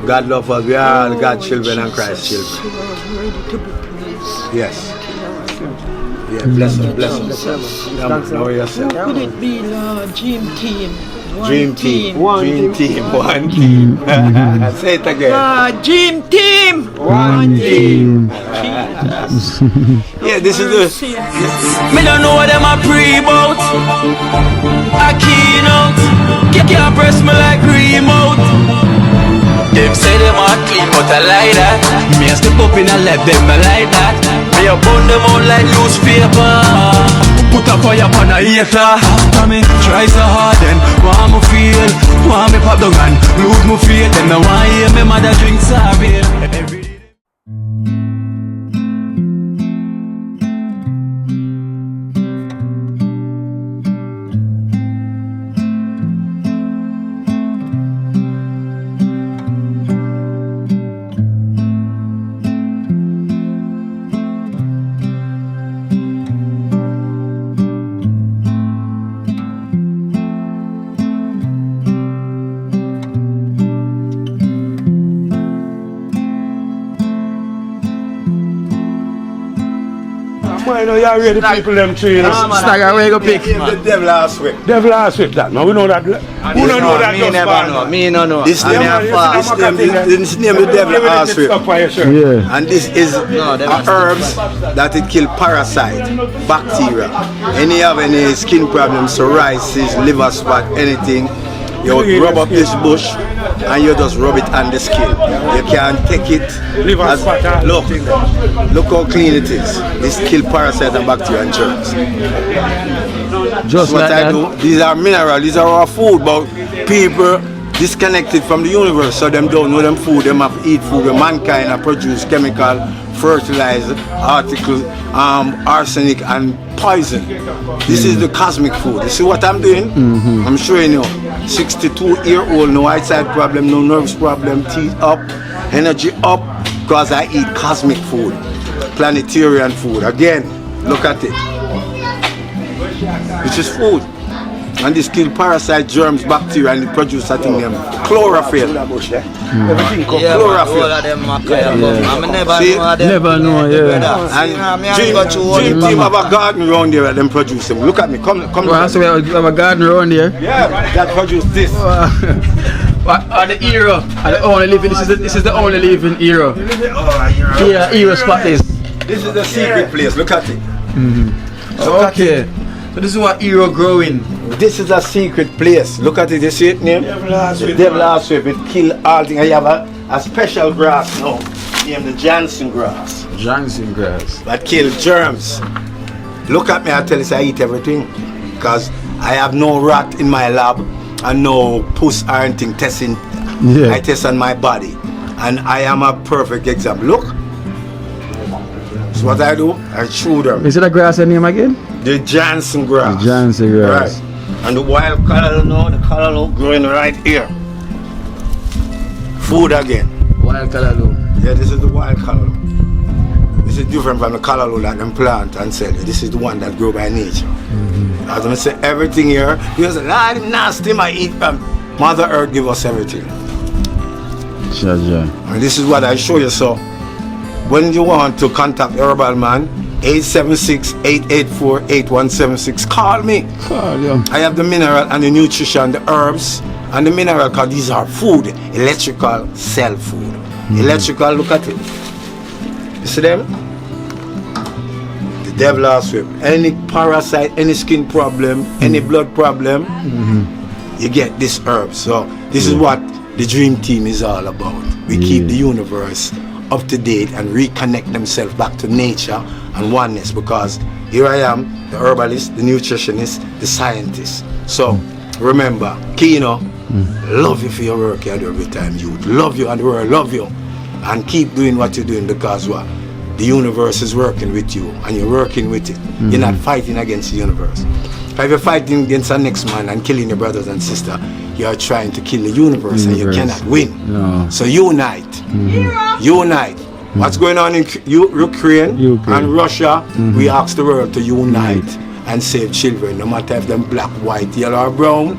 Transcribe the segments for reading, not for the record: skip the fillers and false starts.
God love us. We are God's children and Christ's children. Yes. Yeah, bless us, bless us. Know yourself. Could it be Lord Dream Team? Dream team. Dream team. One team. Say it again. Dream Team. One team. Yeah, this is the. Me don't know what them a pre about. A keynote. Can't press me like remote. Them say them a clean, but I like that. Me a step up in a left, them I like that. Me a burn them out like newspaper. Put a fire on a hater. After me try so hard, then want me feel, want me pop down and lose me faith. Them no want hear me mother drink sorry. I know you already people them tree. Snagga, where you go pick? The devil last week. Devil last week that. Now we know that. Who don't know that? Me never know. Me no know. This name the devil last week. Yeah. And this is herbs that it kill parasite, bacteria. Any have any skin problems, psoriasis, liver spot, anything. You rub up this bush and you just rub it on the skin. You can take it as, look how clean it is. This kill parasite and bacteria and germs. Just what like I that. do. These are minerals, these are our food, but people disconnected from the universe, so them don't know them food, them have to eat food where mankind have produced chemical, fertilizer, article, arsenic and poison. This is the cosmic food. You see what I'm doing? I'm showing you. 62-year-old, no eyesight problem, no nerves problem, teeth up, energy up, because I eat cosmic food, planetarian food. Again, look at it. This is food. And this kill parasite, germs, bacteria, and it produces a thing named chlorophyll. Everything called chlorophyll. See? Never know, yeah. And Dream Team have a garden around there that them produce them. Look at me, come. Well, so we have a garden around here. Yeah, that produce this. The era, the only living. This is the only living era. Yeah, era spot is. This is the secret place. Look at it. Okay. So this is what era growing. This is a secret place. Look at it. You see it name? The devil last week. It kill all things. I have a special grass now, named the Johnson grass. Johnson grass. That kill germs. Look at me. I tell you, I eat everything, because I have no rat in my lab and no puss or anything testing. Yeah. I test on my body, and I am a perfect example. Look. So what I do, I chew them. Is it a grass name again? The Johnson grass. The Johnson grass. Right. And the wild callaloo now, the callaloo growing right here. Food again. Wild callaloo. Yeah, this is the wild callaloo. This is different from the callaloo that them plant and sell you. This is the one that grow by nature. As I say, everything here, you say, nah, I'm nasty, I eat them. Mother Earth give us everything. Sure. And this is what I show you. So when you want to contact Herbal Man, 876-884-8176. Call me. I have the mineral and the nutrition, the herbs and the mineral, because these are food, electrical cell food. Electrical, look at it. You see them? The devil last week. Any parasite, any skin problem, any blood problem, you get this herb. So this is what the Dream Team is all about. We keep the universe up to date and reconnect themselves back to nature and oneness, because here I am, the herbalist, the nutritionist, the scientist. So remember, Kino, love you for your work you do every time, youth. Love you and the world love you. And keep doing what you're doing, because what? The universe is working with you and you're working with it. You're not fighting against the universe. If you're fighting against the next man and killing your brothers and sisters, you are trying to kill the universe and you cannot win. No. So unite. Unite. What's going on in Ukraine and Russia? We ask the world to unite and save children, no matter if them black, white, yellow or brown.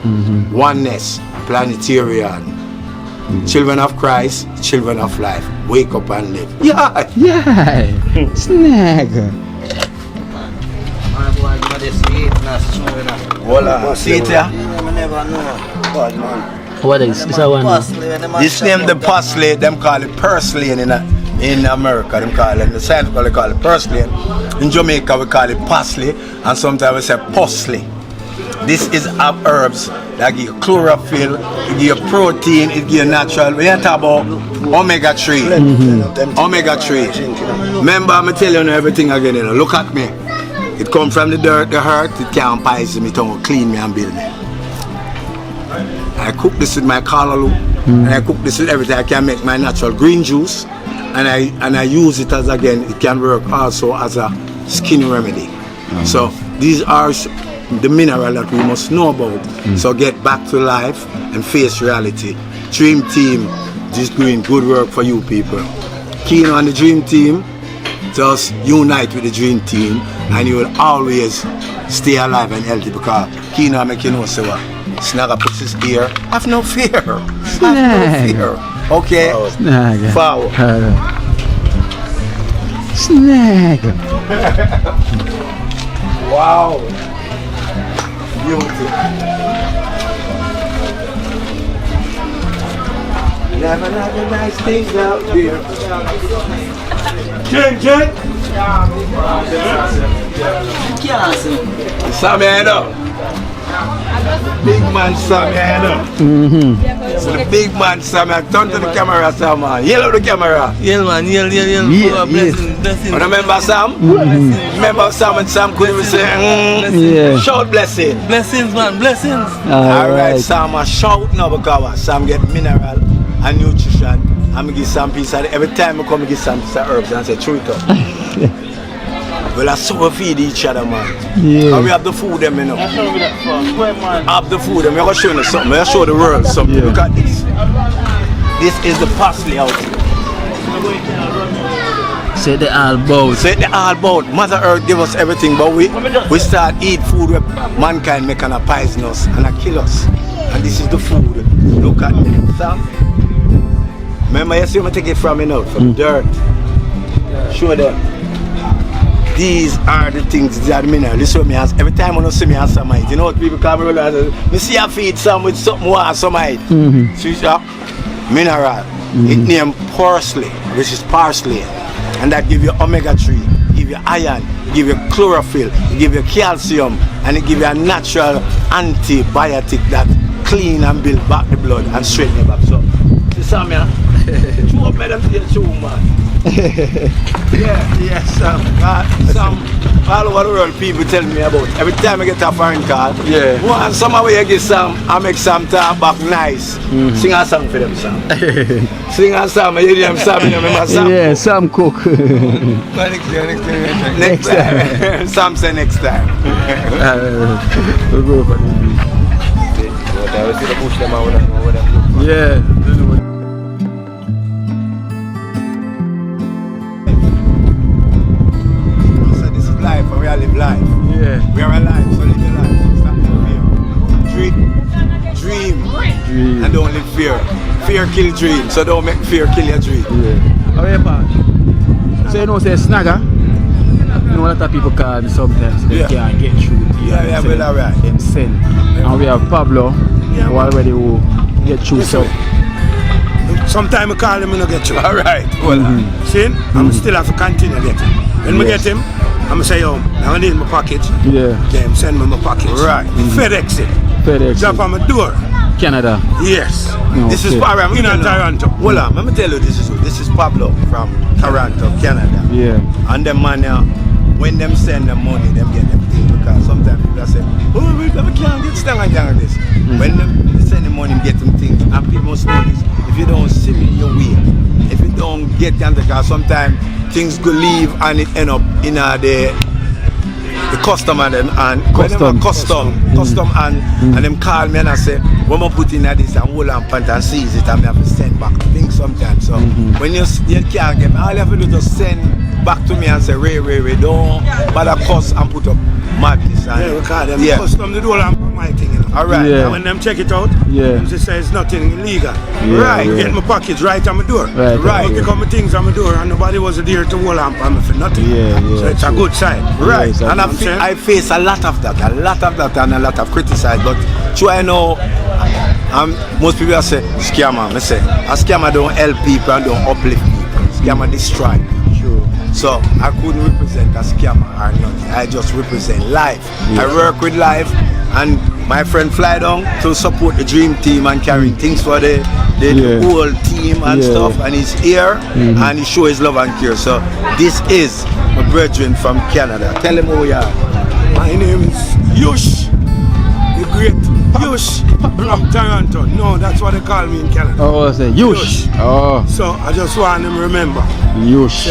Oneness, planetarian, Children of Christ, children of life. Wake up and live. Yeah. Yeah. Snagga. Voila. See it here? What is this one? This name the parsley, them call it purslane in America, them call it, in the South they call it purslane. In Jamaica we call it parsley, and sometimes we say parsley. This is herbs that give you chlorophyll, it give you protein, it give you natural. We ain't talk about omega-3. Omega-3. Remember, I'm telling you everything again, you know. Look at me. It comes from the dirt, the hurt, it can't poison me, it will clean me and build me. I cook this with my callaloo, and I cook this with everything. I can make my natural green juice, and I use it as, again, it can work also as a skin remedy. So these are the mineral that we must know about. So get back to life and face reality. Dream Team is doing good work for you people. Kino and the Dream Team, just unite with the Dream Team, and you will always stay alive and healthy, because Kino make you know say what? Snagga puts his ear. Have no fear. Have no fear. Okay? Snagga. Forward. Snagga. Wow. Beautiful. Never had the nice things out there. Jen. Sammy, I know. Big man Sammy, I know. So the big man Sammy, I turn to the camera, Sam. Yell the camera. Yell man, yell. Blessing. Remember Sam? Remember Sam and Sam could even say, shout blessing. Blessings man, blessings. Alright, Sam, shout now because Sam get mineral and nutrition. I'm going to give some piece of it. Every time I come, I give some piece of herbs and say, chew it up. Well, that's so we feed each other, man. Yeah. And we have the food, them, you know. Have the food, them. I'm going to show you something. I'm going to show the world something. Yeah. Look at this. This is the parsley out here. Say the all boat. Say the all about. Mother Earth give us everything, but we start eat food where mankind make an poison us and kill us. And this is the food. Look at it, Sam. Remember, you see me take it from from dirt. Show them. These are the things, these are the minerals. Listen to me, every time when you see me on some height, you know what people call me? I see your feet some with something more some height. Switch up, mineral. It named parsley, which is parsley. And that give you omega-3, give you iron, give you chlorophyll, give you calcium, and it give you a natural antibiotic that clean and build back the blood and straighten it back. So, see Sam, yeah? Chew up, madam, chew, man. Yes, Sam, all over the world people tell me about. Every time I get a foreign call, and somehow you get Sam, I make Sam talk back nice. Sing a song for them, Sam. Sing a song, you hear them Sam, you remember Sam? Yeah, Sam cook. Next time. Sam say next time. We'll go for it. Yeah. Life, and we are live life. Yeah. We are alive, so live your life. Stop living fear. Dream. And don't live fear. Fear kill dream, so don't make fear kill your dream. Yeah. Oh, yeah, pa. So you know, say Snagga. You know, a lot of people call me sometimes. They can't get through. Yeah, well, alright. Them send. And we have Pablo, who already will get through. So. Sometimes I call him and I get you. Alright, well, see, I'm still have to continue to get him. When I get him, I'm going to say, I need my package. Yeah. Then send me my package. Right. FedEx it. Drop on my door. Canada. Yes. This is Pablo. In Toronto. Hold on, let me tell you this is Pablo from Toronto, Canada. Yeah. And them man when them send them money, them get them things, because sometimes people say, oh, we can't get Snagga this. When them send the money, get them things, and people must know this. If you don't see me your way, if you don't get them, because sometimes things go leave and it end up in the customer and custom and them call me and I say, when I put in this and hold on pant and seize it and I have to send back things sometimes. So when you can't get me, all you have to do is just send back to me and say, Ray, don't bother cuss and put up madness. And, Yeah, because them custom the whole amp on my thing, you know. Alright. Yeah. And when them check it out, Yeah. they say it's nothing illegal. Right. I get my package right on my door. Right. I pick up my things on my door and nobody was there to hold amp on me for nothing. Yeah, So it's a good sign. Right, exactly. and I'm saying? I face a lot of that and a lot of criticize, but try know, most people say, scammer, I say, a scammer don't help people and don't uplift people, scammer destroy people. So I couldn't represent a scammer or nothing, I just represent life. I work with life, and my friend fly down to support the dream team and carrying things for the whole team and stuff, and he's here and he show his love and care. So this is my brethren from Canada. Tell him who you are. My name is Yush, the great Yush from Toronto. No, that's what they call me in Canada. Oh, I say Yush. Oh, So I just want them to remember, Yush.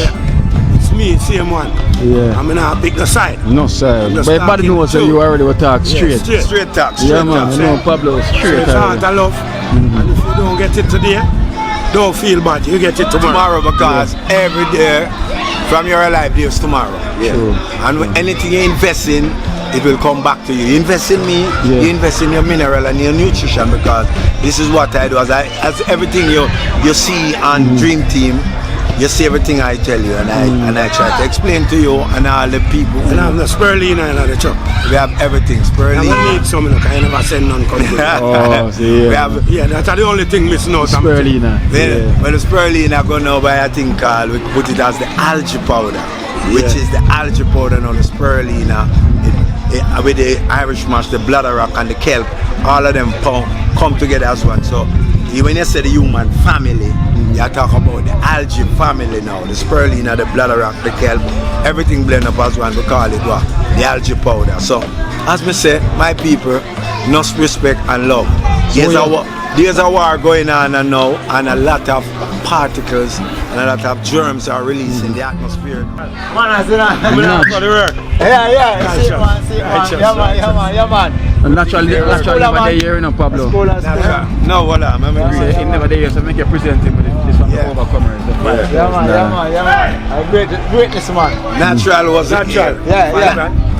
it's me, same one. Yeah. I'm not pick the side. No, sir. I'm just But everybody talking knows that true. you already will talk straight. Straight. Straight talk, straight Yeah, man. talk. You know Pablo So straight. it's heart of love. And if you don't get it today, don't feel bad. You get it tomorrow. Because every day from your life there's tomorrow. True. And when anything you invest in, it will come back to you. You invest in me, you invest in your mineral and your nutrition, because this is what I do. As everything you see on Dream Team, you see everything I tell you, and I try to explain to you and all the people. And I have the spirulina in the truck. We have everything, I spirulina. need some, look, I never send none come good. Oh, see, We yeah. have Yeah, that's the only thing missing out. Spirulina. Well, the spirulina go now by a thing called, we put it as the algae powder, which is the algae powder now, the spirulina. With the Irish mash, the bladder rock and the kelp, all of them come together as one. So when you say the human family, you talk about the algae family now, the spirulina, the bladder rock, the kelp, everything blend up as one. We call it what? The algae powder. So as me say, my people, enough respect and love. There's a war going on now, and a lot of particles and a lot of germs are released in the atmosphere. Yeah, man. And naturally never there here, you know, Pablo. No, voila, I'm Say him never there here, so make you present him with this one, the overcomers. The fire. Greatness, man. Natural was Natural.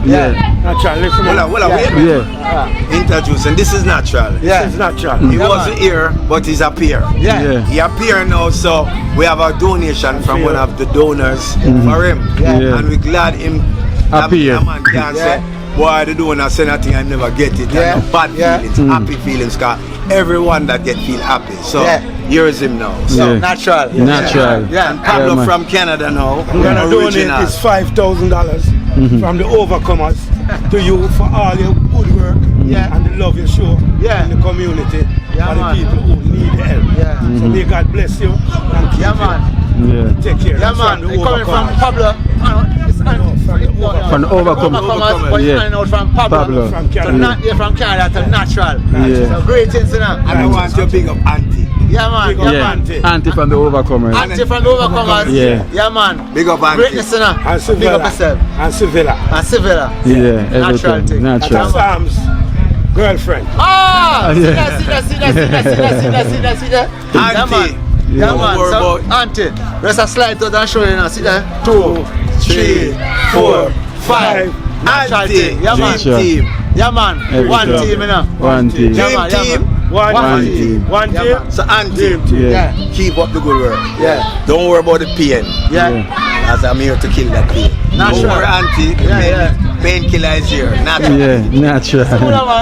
Yeah. Natural, listen. wait. Introduce, and this is natural. It's natural. He wasn't here, but he's up here. Yeah. He appear now, so we have a donation from one of the donors for him. Yeah. And we glad him Appear. that man can say, boy, the donor say nothing, I never get it. And no bad feelings, happy feelings, cause everyone that get feel happy. So here is him now. So Natural. Natural. and Pablo man. from Canada now. I'm gonna donate original. this $5,000 from the overcomers to you for all your good work and the love you show in the community for the people who need help. So may God bless you and keep you. Take care. Yeah, man. From the It's coming from overcomers. Pablo. From the overcomers. But Yeah. it's out from Pablo. From To Canada. from Canada to natural. Yeah. So great things, you know. And I want you to big up Auntie. Yeah, man. Big up Yeah, man. Auntie. Auntie from the overcomers. Auntie from the overcomers. Yeah. Yeah, man. Big up Auntie. Greatness, you know. And Big up Sevilla. yourself. And Sevilla. And Sevilla. Yeah, Natural everything. thing. That's Natural. Sam's girlfriend. Ah! See Yeah. that. Yeah, man. Yeah, Don't man. worry So, about- Auntie, let's slide out and show you now. See that? 2, 3, 4, 5. Natural Auntie, thing. Yeah, man. Dream Team. Yeah, man. Everything. One team, you know. One team. Yeah, Dream man. Yeah, Team. man. One team. team. One Yeah, team. man. So Auntie, Dream team. Yeah. keep up the good work. Yeah. Don't worry about the pain, Yeah. as I'm here to kill that pain. Natural. Don't worry, Auntie. Yeah. Painkiller is here. Natural. Yeah, natural.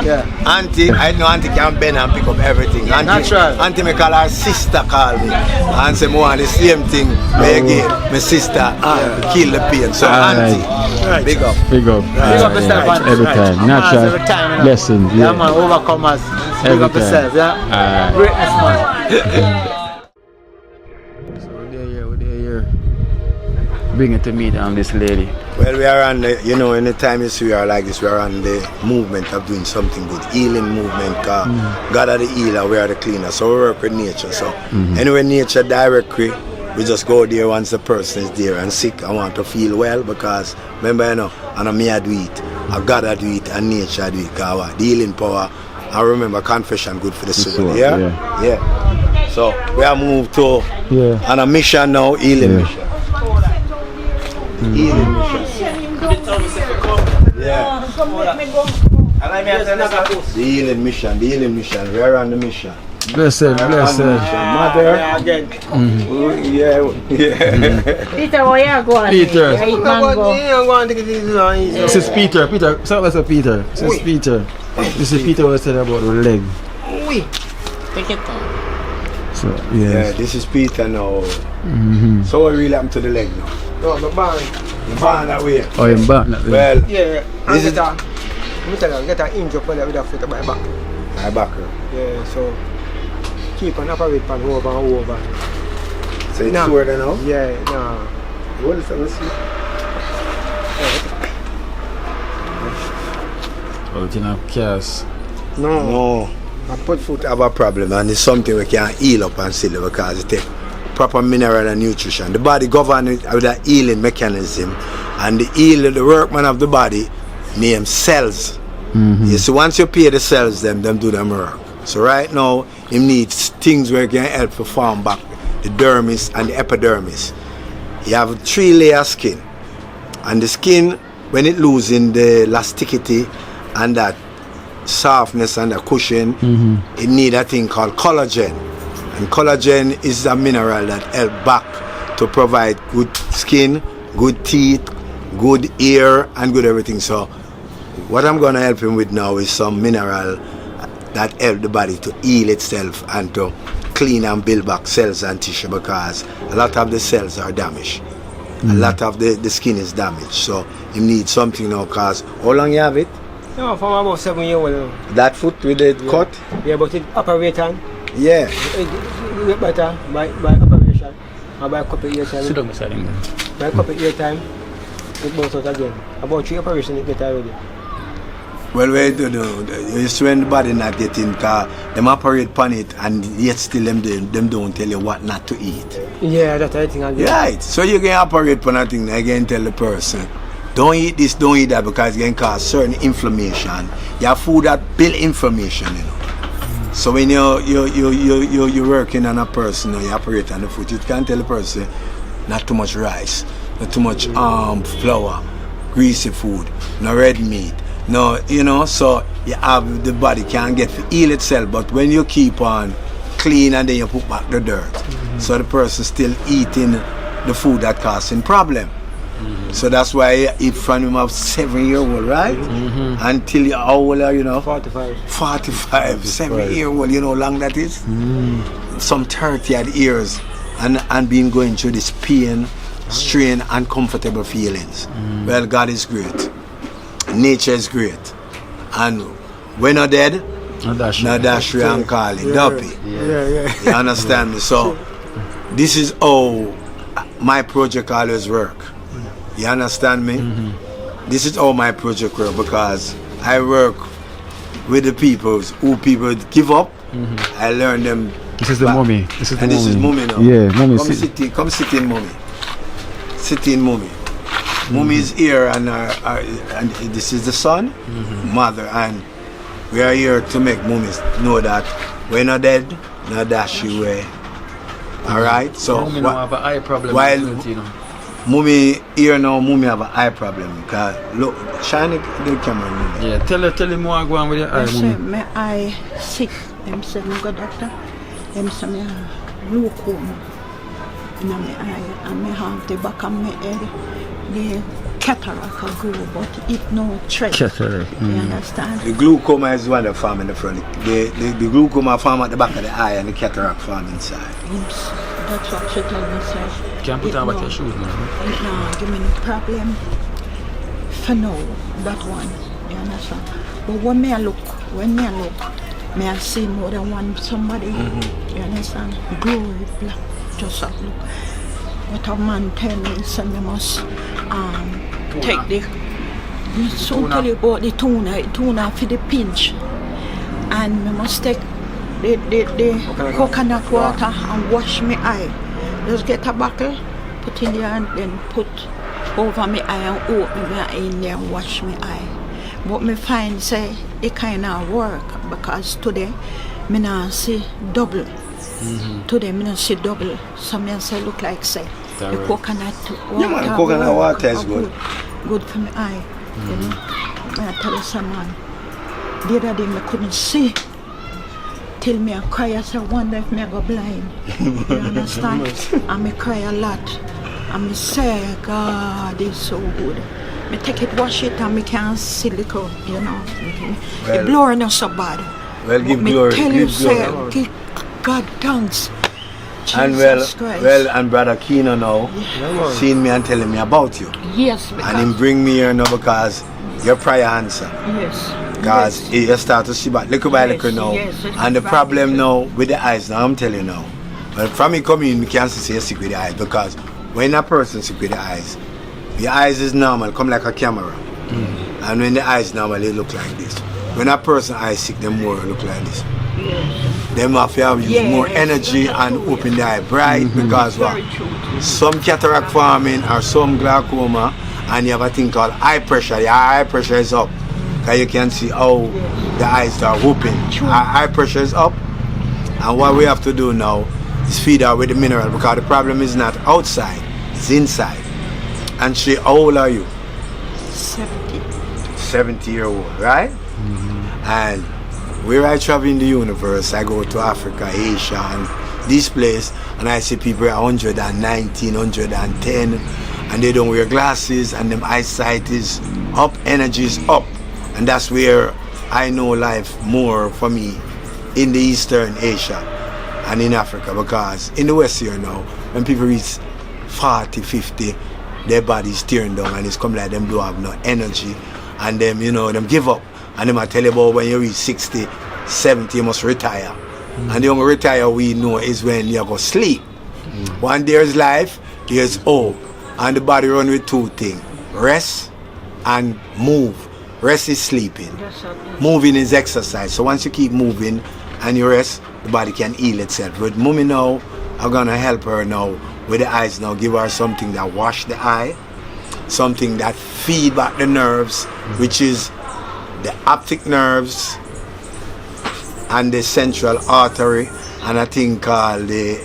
Yeah. Auntie, I know Auntie can bend and pick up everything. Auntie, Natural. Auntie me call her sister call me. And say me want the same thing. Me again, my sister kill the pain. So Alright. Auntie, big up. Big up. Big up yourself, Auntie. Every time. Natural. Every time, you know. Blessings. Yeah, Yeah. man. Overcomers. Big Every up time. yourself, yeah. Alright. Greatness, man. So we're here. Bring it to meet this lady. Well, we are on the, anytime you see we are like this, we are on the movement of doing something good. Healing movement, cause God are the healer, we are the cleaner. So we work with nature. So anyway, nature directly, we just go there once the person is there and sick. I want to feel well because remember, and me I do it, I God I do it, and nature I do it. Cause what? The healing power. I remember confession good for the soul. Yeah. So we are moved to on a mission now, healing mission. Healing mission. Yeah. The healing mission, we are on the mission. Blessed. Mother. Yeah. Peter, where you going? Peter. You eat mango. This is Peter. So that's a Peter. This is Peter. This is Peter who said about the leg. Take it down. So Yeah, this is Peter now. So what really happened to the leg now? No, the band. The band that way. Oh, you're back now. Well, Yeah, This is- get an injury when with a foot by back. my back. Yeah, so keep on operate pan over and over. So it's Nah. sore there now? Yeah, nah. What is that? Let's see. Oh, you know, chaos. No. My foot have a problem, and it's something we can heal up and still because it take proper mineral and nutrition. The body governs it with a healing mechanism, and the workman of the body named cells. You see, once you pay the cells, them do them work. So right now, he needs things where it can help to form back the dermis and the epidermis. You have 3 layer skin, and the skin, when it losing the elasticity and that softness and the cushion, it need a thing called collagen. And collagen is a mineral that help back to provide good skin, good teeth, good ear, and good everything. So what I'm going to help him with now is some mineral that help the body to heal itself and to clean and build back cells and tissue, because a lot of the cells are damaged. A lot of the skin is damaged. So you need something now, because how long you have it? No, from about 7 years old. That foot with the cut? Yeah, but it operate on. Yeah. It get better by operation. Or by a couple of years time. Sit down beside him. By a couple of years time, it goes out again. About 3 operations it get already. Well, we do you see when the body not getting, because them operate on it and yet still them don't tell you what not to eat. Yeah, that's the thing again. Right. So you can operate on a thing again, tell the person, don't eat this, don't eat that, because it can cause certain inflammation. You have food that build inflammation, you know. So when you're working on a person or you operate on the food, you can tell the person not too much rice, not too much flour, greasy food, no red meat. No, you know, so you have the body can get to heal itself, but when you keep on clean and then you put back the dirt, so the person still eating the food that causing problem. So that's why you eat from him of 7-year-old, right? Until you how old are you now? 45. 45, 7-year-old, you know how long that is? Some 30 odd years and been going through this pain, strain, uncomfortable feelings. Well, God is great. Nature is great, and we're not dead. No dash and call it Duppy. Yeah. You understand me? So this is how my project always work. You understand me? This is how my project work, because I work with the people who people give up. I learn them. This is the mummy. This is the and mummy. this is mummy now. Yeah, mummy. Come sit in, mummy. Sit in, mummy. Mummy is here, and this is the son, mother, and we are here to make mummies know that we're not dead, not dash you away. All right. So Mummy now have an eye problem. while you know. mummy here now, mummy have an eye problem. Cause look, shine the camera. Mummy. Yeah, tell him what go on with your eye, I say, mummy. my eye sick. Them say, me go doctor. Them say, me have glaucoma in my eye, and me have the back of my head. The cataract a grow, but it no threat. Cataract. You understand? The glaucoma is one that form in the front. The glaucoma form at the back of the eye, and the cataract form inside. It's, that's what she tell me, sir. Can't put on back your shoes now. It now give me no problem for now, that one. You understand? But when me a look, me I see more than one somebody. You understand? Glory black, just a look. But a man tell me, so me must take the, so tell you about the tuna for the pinch. And me must take the coconut water and wash my eye. Just get a buckle, put in there and then put over my eye and open my eye in there and wash my eye. But me find say it kind of work, because today me not see double. Today me not see double. So me say look like say the coconut water. Yeah, man, coconut water is good. Good for my eye. You know, I tell you some man, the other day I couldn't see. Till me I cry, I say, wonder if me I go blind. You understand? And me cry a lot. And me say, God is so good. Me take it, wash it, and me can't see little, you know. The blower not so bad. Well, give me glory. tell Give you, say, glory. give God thanks. And Jesus Christ. and brother Kino now, seeing me and telling me about you. Yes, And because, him bring me here now because your prayer answer. yes. Because yes. you start to see back little by little now. Yes, it's And the right. problem now with the eyes now, I'm telling you now. But from me coming in, we can't see you sick with the eyes because when a person sick with the eyes is normal, come like a camera. And when the eyes normal, they look like this. When a person eyes sick, them more look like this. Them have to use more energy and open the eye bright because what? Some cataract forming or some glaucoma, and you have a thing called eye pressure. Your eye pressure is up. Because you can see how the eyes are open. Our eye pressure is up. And what we have to do now is feed her with the mineral because the problem is not outside, it's inside. And how old are you? 70. 70-year-old, right? And where I travel in the universe, I go to Africa, Asia, and this place, and I see people are 119, 110, and they don't wear glasses, and them eyesight is up, energy is up. And that's where I know life more for me in the Eastern Asia and in Africa, because in the West here now, when people reach 40, 50, their body's tearing down and it's come like them don't have no energy, and them, you know, them give up. And them I tell you about when you reach 60, 70, you must retire. And the only retire we know is when you go sleep. When there's life, there's hope. And the body run with two things, rest and move. Rest is sleeping. Moving is exercise. So once you keep moving and you rest, the body can heal itself. With mommy now, I'm gonna help her now with the eyes now. Give her something that wash the eye, something that feed back the nerves, which is the optic nerves and the central artery, and a thing called it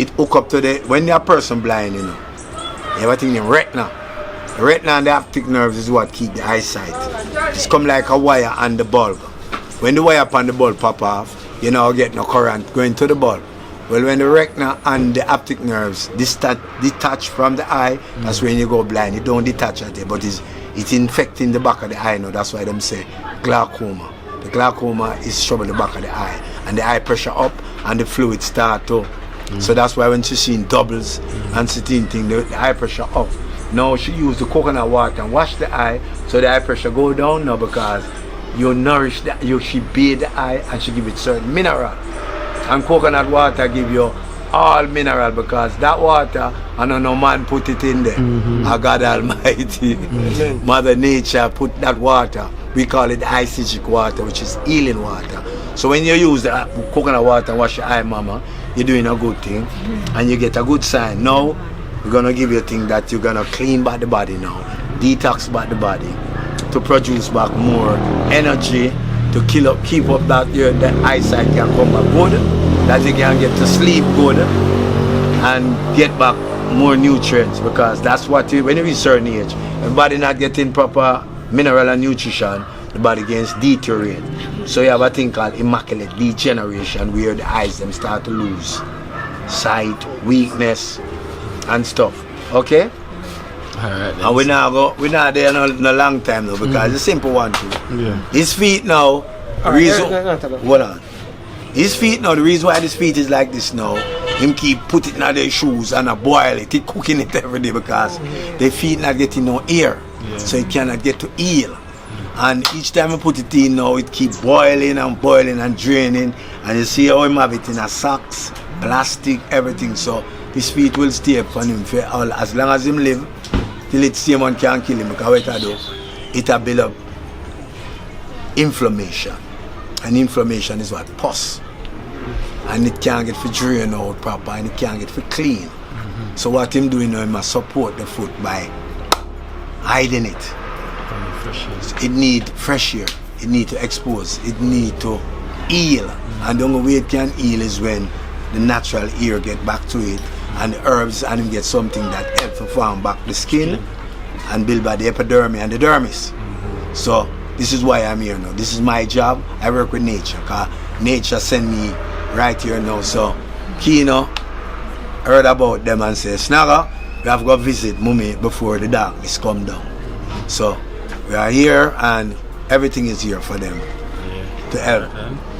hook up to the, when you're a person blind, you know, you have a thing named retina. The retina and the optic nerves is what keep the eyesight. It's come like a wire and the bulb. When the wire upon the bulb pop off, you know, get no current going to the bulb. Well, when the retina and the optic nerves detach from the eye, that's when you go blind. It don't detach at it, but it's infecting the back of the eye now. That's why them say glaucoma. The glaucoma is trouble the back of the eye, and the eye pressure up and the fluid start to. So that's why when she's seeing doubles and sitting thing, the eye pressure up. Now she use the coconut water and wash the eye, so the eye pressure go down now, because you nourish she bathe the eye and she give it certain mineral. And coconut water give you all mineral, because that water, I don't know, man put it in there. God Almighty, Mother Nature put that water. We call it icetic water, which is healing water. So when you use the coconut water and wash your eye, mama, you're doing a good thing and you get a good sign. Now we're gonna give you a thing that you're gonna clean back the body now, detox back the body, to produce back more energy, to keep up that the eyesight can come back good, that you can get to sleep good and get back more nutrients, because that's what when you reach a certain age, if the body not getting proper mineral and nutrition, the body gets deteriorate. So you have a thing called immaculate degeneration, where the eyes them start to lose sight, weakness and stuff. Okay? Alright. And we're not there no long time now, because it's a simple one too. Yeah. His feet now, hold on. His feet now, the reason why his feet is like this now, him keep putting in their shoes and boil it, he cooking it every day, because their feet not getting no air. So it cannot get to heal. And each time I put it in now, it keep boiling and draining. And you see how him have it in a socks, plastic, everything. So his feet will stay up on him for all, as long as him live, till it someone can kill him. Because what it do, it will build up inflammation. And inflammation is what? Pus. And it can't get for drain out proper, and it can't get for clean. So what him doing now, he must support the foot by hiding it. It need fresh air, it need to expose, it need to heal. And the only way it can heal is when the natural air get back to it, and the herbs, and him get something that help to form back the skin, and build by the epidermis and the dermis. So this is why I'm here now. This is my job. I work with nature, because nature sent me right here now. So Kino heard about them and said, Snagga, we have to go visit Mummy before the darkness come down. So we are here and everything is here for them to help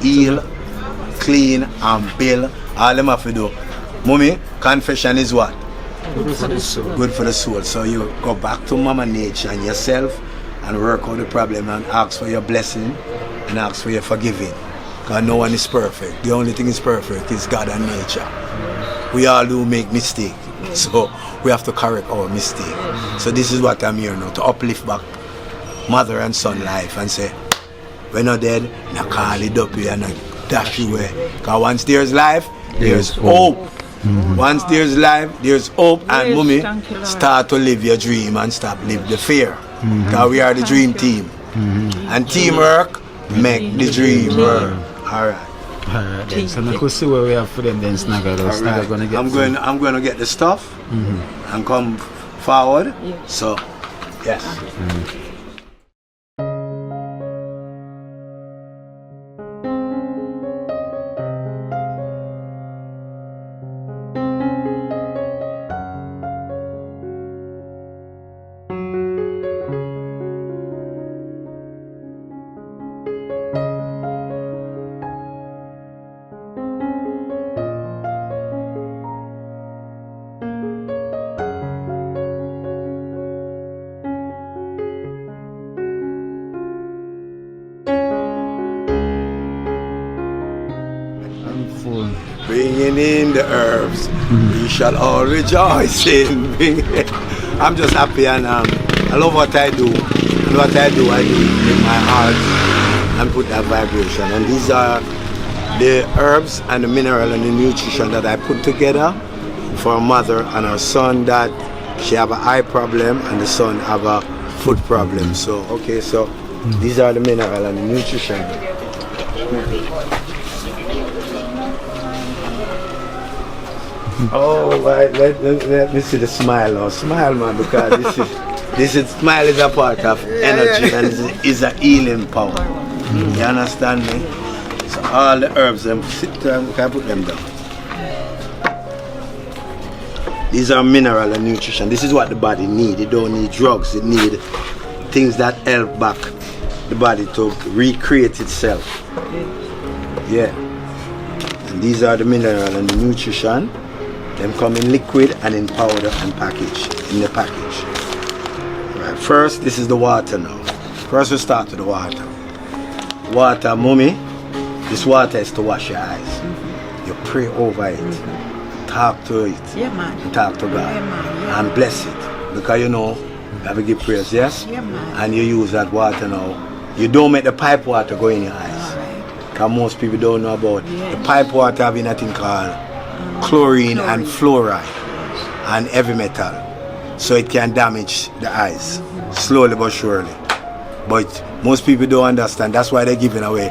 heal, clean and build. All them have to do. Mummy, confession is what? Good for the soul. Good for the soul. So you go back to Mama Nature and yourself and work out the problem and ask for your blessing and ask for your forgiving. Because no one is perfect. The only thing is perfect is God and nature. We all do make mistakes. So we have to correct our mistake. So this is what I'm here now, to uplift back mother and son life and say, we're not dead, now call it up here and dash you away. Because once there's life, there's hope. Once there's life, there's hope. And Mummy, start to live your dream and stop live the fear. Because we are the dream team. And teamwork make the dream work. Alright. Alright then. So I could see where we have for them then, Snagga. Snagga gonna get I'm going to get the stuff and come forward. So yes. Bringing in the herbs, we shall all rejoice in bringing. I'm just happy and I love what I do. And what I do with my heart and put that vibration. And these are the herbs and the mineral and the nutrition that I put together for a mother and her son that she have an eye problem and the son have a foot problem. So, okay, so these are the mineral and the nutrition. Oh, let me see the smile now. Smile, man, because smile is a part of energy and is a healing power. You understand me? So all the herbs, sit down, can I put them down? These are mineral and nutrition. This is what the body needs. It don't need drugs. It needs things that help back the body to recreate itself. Yeah. And these are the mineral and the nutrition. Them come in liquid and in powder and package, in the package. Right, first, this is the water now. First we start with the water. Water, Mummy, this water is to wash your eyes. You pray over it. Talk to it. Yeah, man. And talk to God. Yeah, man. Yeah. And bless it. Because you know, you have to give prayers, yes? Yeah, man. And you use that water now. You don't make the pipe water go in your eyes. Because most people don't know about the pipe water having a thing called chlorine and fluoride and heavy metal, so it can damage the eyes slowly but surely. But most people don't understand. That's why they're giving away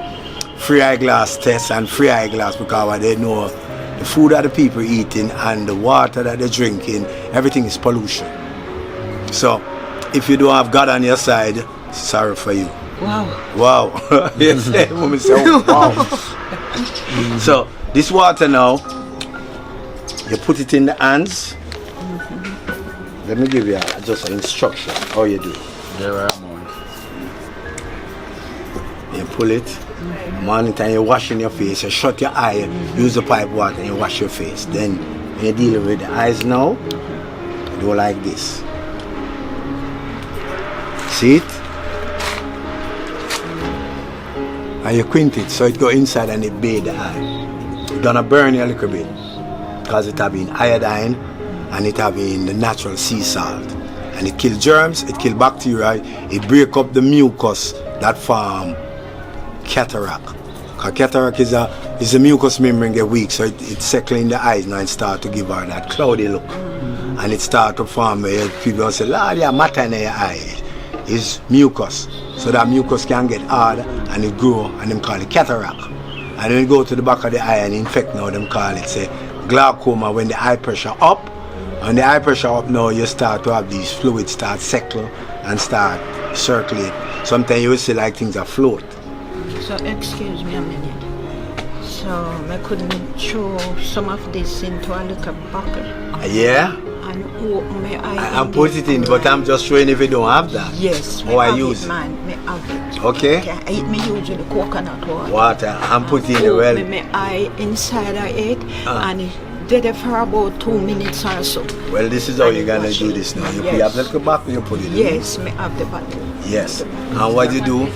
free eyeglass tests and free eyeglass, because they know the food that the people eating and the water that they're drinking, everything is pollution. So if you don't have God on your side, sorry for you. Wow. Yes, woman say, wow. So this water now, you put it in the hands. Let me give you just an instruction how you do it. You pull it, morning time you wash in your face, you shut your eye, use the pipe water and you wash your face. Then when you're dealing with the eyes now, you do like this. See it? And you quint it so it go inside and it bathe the eye. It's gonna burn you a little bit, because it have been iodine and it have been the natural sea salt, and it kill germs, it kill bacteria, it break up the mucus that form cataract. Because cataract is a mucus membrane get weak, so it settle in the eyes now and start to give her that cloudy look, and it start to form where people say, "Lord, yeah, matter in your eye." It's mucus, so that mucus can get hard and it grow, and them call it cataract. And then it go to the back of the eye and infect now, them call it say glaucoma when the eye pressure up On the high pressure up now, you start to have these fluids start settle and start circulate. Sometimes you will see like things afloat. So excuse me a minute. So I couldn't throw some of this into a little bucket. Yeah? And open my eye. And put it in, but I'm just showing if you don't have that. Yes, How I use it, man. Me have it. Okay. Me usually coconut water. Water and put in the well. My eye inside of it and it did it for about 2 minutes or so. Well, this is how you're gonna do this now. You have the little bottle, you put it in. Yes, me have the bottle. Yes. And what you do,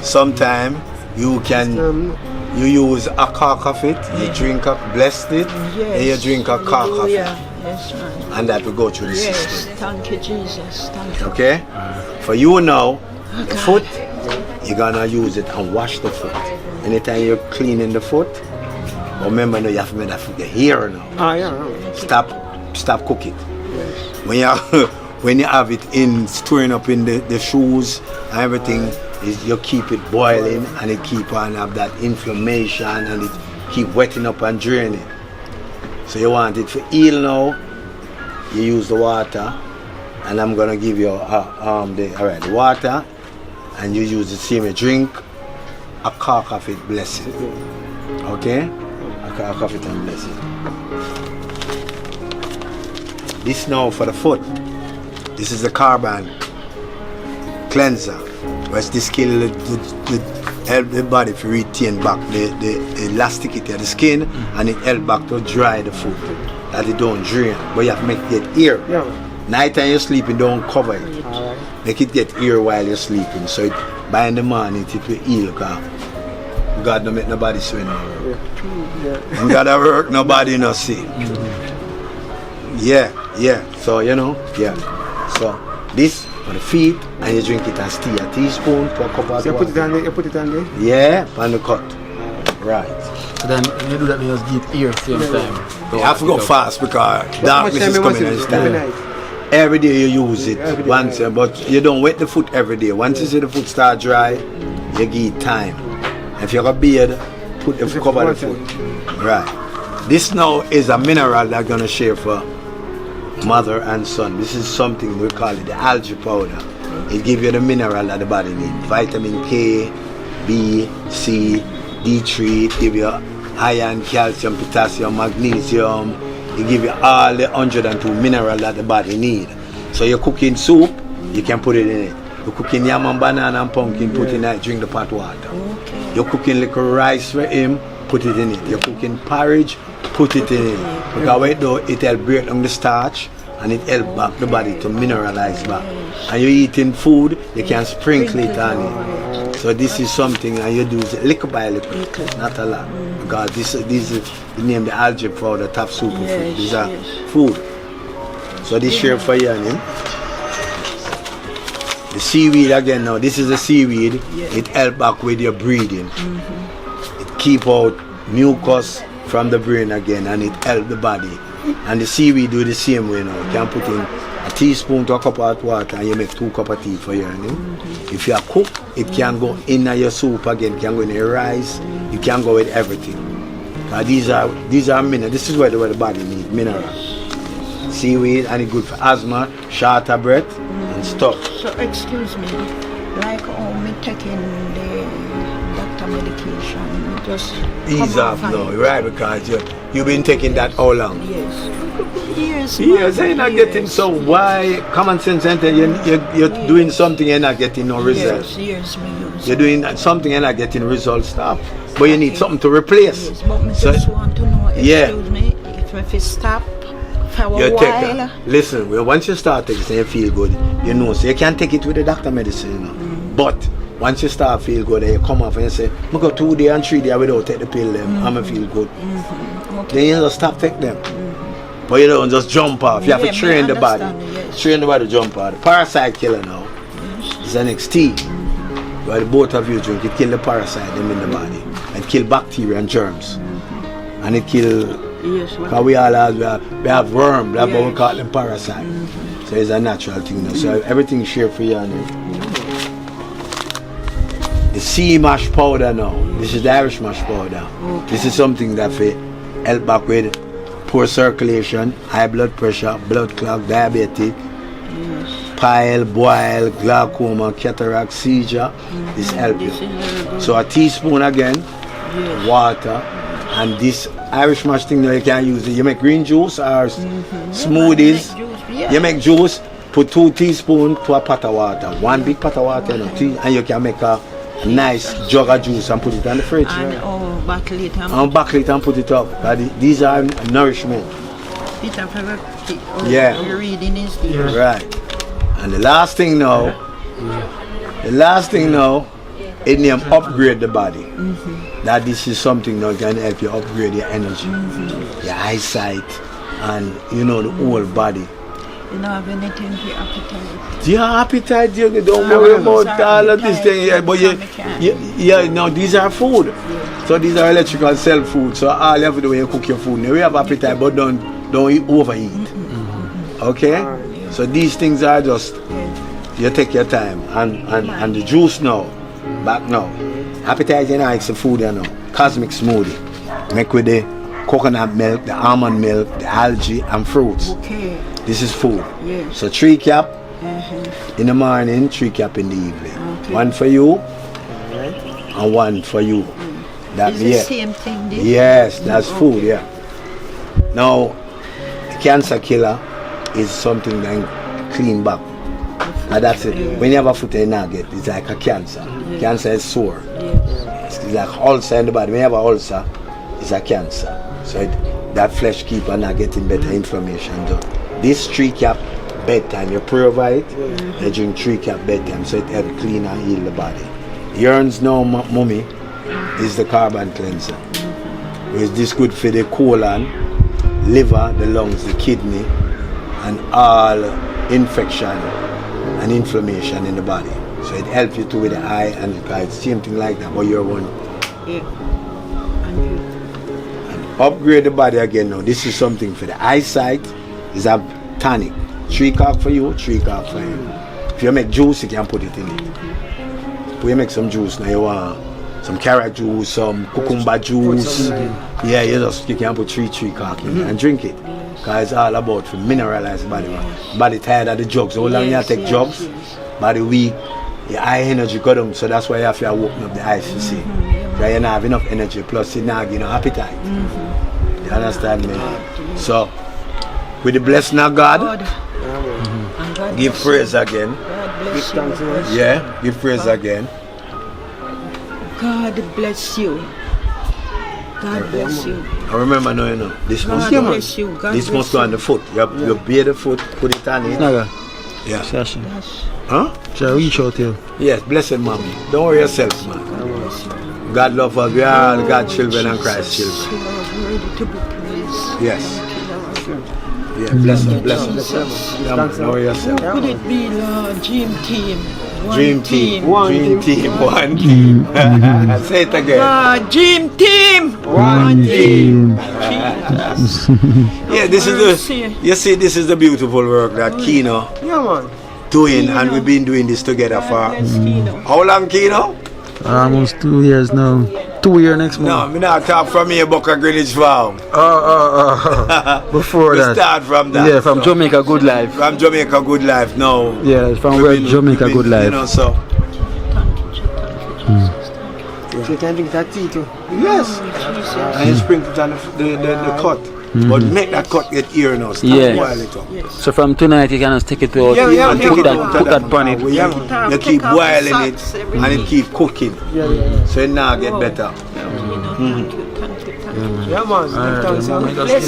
sometime you can you use a cork of it, you drink a blessed it, and you drink a cork of it. Yes, man. And that will go through the Yes, system. thank you, Jesus. Thank you. Okay? For you now, the foot, you're gonna use it and wash the foot. Anytime you're cleaning the foot, remember now you have to make that foot get here now. Stop cook it. When you when you have it in storing up in the shoes and everything, is you keep it boiling and it keep on have that inflammation and it keep wetting up and draining. So you want it to heal now, you use the water, and I'm gonna give you the water, and you use the same, you drink a cork of it, bless it. Okay? A cork of it and bless it. This now for the foot. This is the carbon cleanser. Whereas this kill help the body to retain back the elasticity of the skin and it help back to dry the food. That it don't drain. But you have to make it get air. Night time you're sleeping, don't cover it. Make it get air while you're sleeping. So by in the morning it will heal. Cause God don't make nobody swim. You gotta work, nobody no see. Yeah. So you know, So this for the feet, and you drink it as tea, a teaspoon to a cup of water. So you put it on there? Yeah, on the cut. Right. So then when you do that, you just give ear same time. You have to go fast because darkness is coming this time. Every day you use it once, but you don't wet the foot every day. Once you see the foot start dry, you give it time. If you have a beard, put the cover the foot. Right. This now is a mineral that's gonna share for mother and son. This is something we call it the algae powder. It gives you the mineral that the body needs. Vitamin K, B, C, D3, it gives you iron, calcium, potassium, magnesium. It gives you all the 102 minerals that the body needs. So you're cooking soup, you can put it in it. You're cooking yam and banana and pumpkin, put in it, drink the pot water. You're cooking little rice for him, put it in it. You're cooking porridge, put it in it. Because what it do, it help break down the starch and it help back the body to mineralize back. And you're eating food, you can sprinkle it on it. So this is something, and you do it little by little, not a lot. Because this is the name the algae powder, top super food. These are food. So this share for you and him. The seaweed again now, this is the seaweed, it help back with your breathing. It keep out mucus from the brain again and it help the body. And the seaweed do the same way now. You can put in a teaspoon to a cup of hot water and you make 2 cups of tea for you. If you are cooked, it can go in your soup again, it can go in your rice, it can go with everything. These are minerals. This is what the body needs, minerals. Seaweed, and it's good for asthma, shorter breath and stuff. So excuse me, like me taking the doctor medication, just ease off now, right? Because you've been taking that how long? Yes, Yes, you're not getting, so why common sense center you're doing something and not getting no results? Yes, you're doing something and not getting results, stop. But you need something to replace. Yes, but me just want to know, excuse me, if I stop for a while. Listen, once you start taking it and you feel good, you know, so you can't take it with the doctor medicine, you know. But once you start feel good and you come off and you say, I go 2 days and 3 days without take the pill them, I'm gonna feel good. Then you just stop take them. But you don't just jump off. You have to train the body. Train the body to jump off. The parasite killer now is NXT. Where the both of you drink, it kill the parasite them in the body. It kill bacteria and germs. And it kill, because we all have worms, that's what we call them parasite. So it's a natural thing now. So everything share for you. The sea mash powder now. This is the Irish mash powder. This is something that will help back with poor circulation, high blood pressure, blood clot, diabetic, pile, boil, glaucoma, cataract, seizure. This help you. So a teaspoon again, water, and this Irish mash thing now you can use it. You make green juice or smoothies. You make juice, put 2 teaspoons to a pot of water. 1 big pot of water, and you can make a nice jug of juice and put it in the fridge. And buckle it and put it up. These are nourishment. Yeah. Reading is there. Right. And the last thing now, it name upgrade the body. That this is something that can help you upgrade your energy, your eyesight, and the whole body. You don't have anything for your appetite. Your appetite, you don't worry about all of this thing. Yeah, but now these are food. So these are electrical cell food. So all you have to do when you cook your food. Now we have appetite, but don't overeat. Okay? So these things are just, you take your time. And the juice now, back now. Appetite, it's the food, Cosmic smoothie. Make with the coconut milk, the almond milk, the algae, and fruits. Okay. This is food. Yes. So 3 cap in the morning, 3 cap in the evening. Okay. 1 for you and 1 for you. Is the same thing this? Yes, that's food, yeah. Now, the cancer killer is something that clean back. And that's it. When you have a foot in nugget, it's like a cancer. Yes. Cancer is sore. Yes. It's like ulcer in the body. When you have an ulcer, it's a cancer. So that flesh keep on not getting better inflammation done. This 3 cap bedtime, you pray over it, you drink 3 cap bedtime, so it helps clean and heal the body. Yearns now, mummy, is the carbon cleanser. It's this good for the colon, liver, the lungs, the kidney, and all infection and inflammation in the body. So it helps you too with the eye and the eye. It's same thing like that, but you're one. Yeah. And upgrade the body again now. This is something for the eyesight. It's a tonic. 3 cup for you, 3 cup for you. If you make juice, you can put it in it. If you make some juice now, you want some carrot juice, some cucumber juice. Yeah, you can put 3 cup in and drink it. Because it's all about to mineralize the body. Body tired of the drugs. How long you take drugs? Body weak, your eye energy got them. So that's why you have to open up the eyes to see. Because you don't have enough energy, plus you don't have appetite. You understand me? So, with the blessing of God, give praise again. Yeah, give praise again. God bless you. God bless you. I remember now, this must go on the foot. You bear the foot, put it on it. Snagga. Yeah. Session. Huh? Shall I reach out to you? Yes, blessed mommy. Don't worry yourself, man. God love us. We are all God's children and Christ's children. Yes. Yeah, bless us. Don't worry yourself. Could it be Lord, Dream Team? Dream Team. One team. Say it again. Dream Team. One team. Yeah, this is the beautiful work that Kino doing, and we've been doing this together for how long, Kino? Almost 2 years now. 2 years next month. No, I'm not talk from here, Bucka Greenwich Farm. Before that. Start from that. Yeah, from Jamaica Good Life. From Jamaica Good Life, no. Yeah, from Jamaica Good Life. So. So you can drink that tea too? Yes. And you sprinkle it on the cut. But make that cut get ear now. Boil it up. So from tonight you can just take it out and put that pan it. You keep boiling it and it keep cooking. So it now get better. Yeah, man.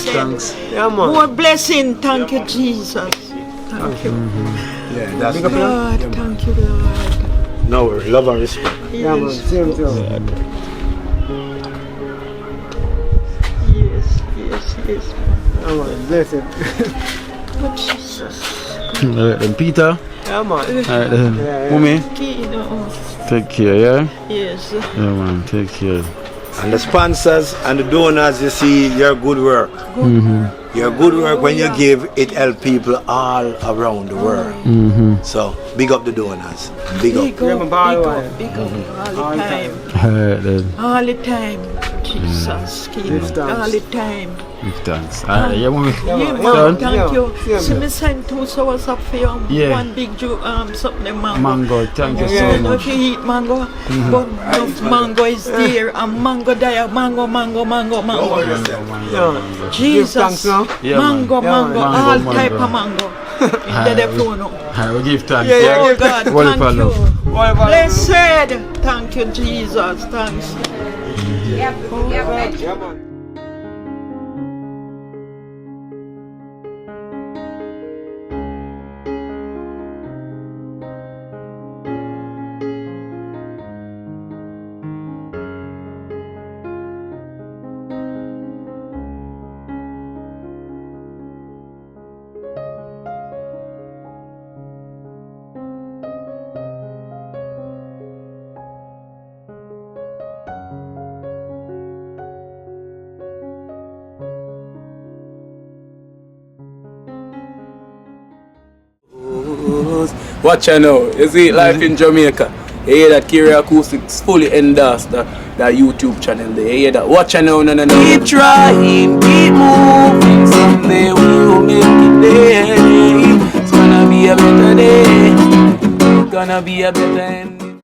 Thanks. More blessing. Thank you, Jesus. Thank you. Yeah, that's God, thank you, Lord. No worry, love and respect. Yeah, man. Same. Yes. Yeah, man. Bless it. Oh, Jesus. Alright then, Peter. Yeah, man. Alright then, Mummy. Kino. Take care, yeah? Yes. Yeah, man, take care. And the sponsors and the donors, you see your good work. Your good work, when you give, it helps people all around the world. So, big up the donors. Big up. Big up. All the time. Alright then. All the time. Jesus, Kino, thanks. all the time. Give thanks. Yeah, mommy. Yeah, man, Done? thank you. Yeah, See man. me send 2 hours up for you. Yeah. One big something the mango. Mango, thank you I so don't know much. if you eat mango, but enough mango is there. And mango there, mango. Yeah. Jesus, Give thanks now. Yeah, mango, man. mango, Yeah, all mango, type mango. of mango. In the phone. I will give thanks. Yeah, Oh God, Well, thank follow. you. Blessed. Thank you, Jesus. Thanks. Yeah, man. Watch out now, you see life in Jamaica. You hear that Kira Acoustics fully endorsed that YouTube channel there. You hear that? Watch out now, no. Keep trying, keep moving. Someday we will make it there. It's gonna be a better day. Gonna be a better end.